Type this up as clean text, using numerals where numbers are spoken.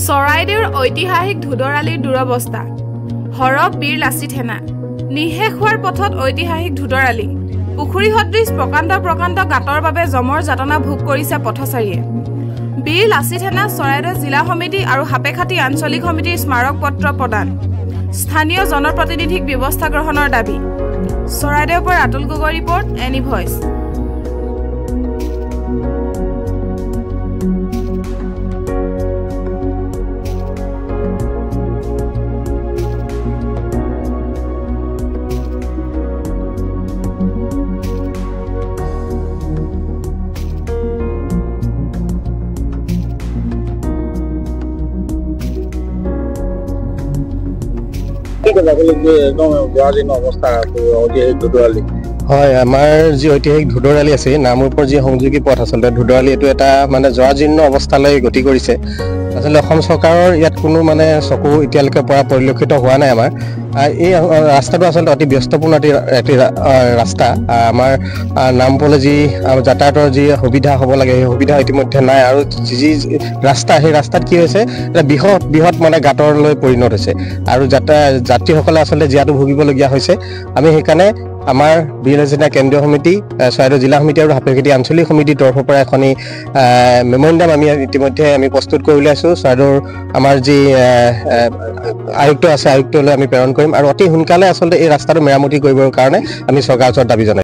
চৰাইদেউৰ ঐতিহাসিক ধুদৰালিৰ দুৰৱস্থা হৰপ বীৰ লাচিত সেনা নিশেষ হোৱাৰ পথত ঐতিহাসিক ধুদৰালি পুখুৰী সদৃশ প্ৰকাণ্ড গাঁতৰ বাবে জমৰ যাতনা ভোগ কৰিছে পথচাৰীয়ে বীৰ লাচিত সেনা চৰাইদেউ জিলা সমিতি আৰু হাপেখাতি আঞ্চলিক সমিতিৰ স্মাৰক পত্ৰ প্ৰদান স্থানীয় জনপ্ৰতিনিধিক ব্যৱস্থা গ্ৰহণৰ দাবী চৰাইদেউৰ পৰা Atul Gogoi report any voice হয় আমাৰ যি ঐতিহাসিক ধুদৰালি আছে নামৰূপৰ যি সংযোগী পথ আচলতে ধুদৰালি এইটো এটা মানে জৰাজীৰ্ণ অৱস্থালৈ গতি কৰিছে আচলতে অসম চৰকাৰৰ ইয়াত কোনো মানে চকু এতিয়ালৈকে পৰা পৰিলক্ষিত হোৱা নাই আমাৰ এই ৰাস্তাটো আচলতে অতি ব্যস্তপূৰ্ণ এটি ৰাস্তা আমাৰ নামৰূপলৈ যি যাতায়াতৰ যি সুবিধা হ'ব লাগে সেই সুবিধা ইতিমধ্যে নাই আৰু যি ৰাস্তা সেই ৰাস্তাত কি হৈছে এটা বৃহৎ মানে গাঁতৰলৈ পৰিণত হৈছে আৰু যাত্ৰীসকলে আচলতে জীয়াতু ভুগিবলগীয়া হৈছে আমি সেইকাৰণে আমাৰ বীৰ লাচিত সেনা কেন্দ্ৰীয় সমিতি চৰাইদেউ জিলা সমিতি আৰু হাপেখাতি আঞ্চলিক সমিতিৰ তৰফৰ পৰা এখন মেমৰেণ্ডাম আমি ইতিমধ্যে আমি প্ৰস্তুত কৰি উলিয়াইছোঁ চৰাইদেউৰ আমাৰ যি আয়ুক্ত আছে আয়ুক্তলৈ আমি প্ৰেৰণ কৰিম আৰু অতি সোনকালে আচলতে এই ৰাস্তাটো মেৰামতি কৰিবৰ কাৰণে আমি চৰকাৰৰ ওচৰত দাবী জনাইছোঁ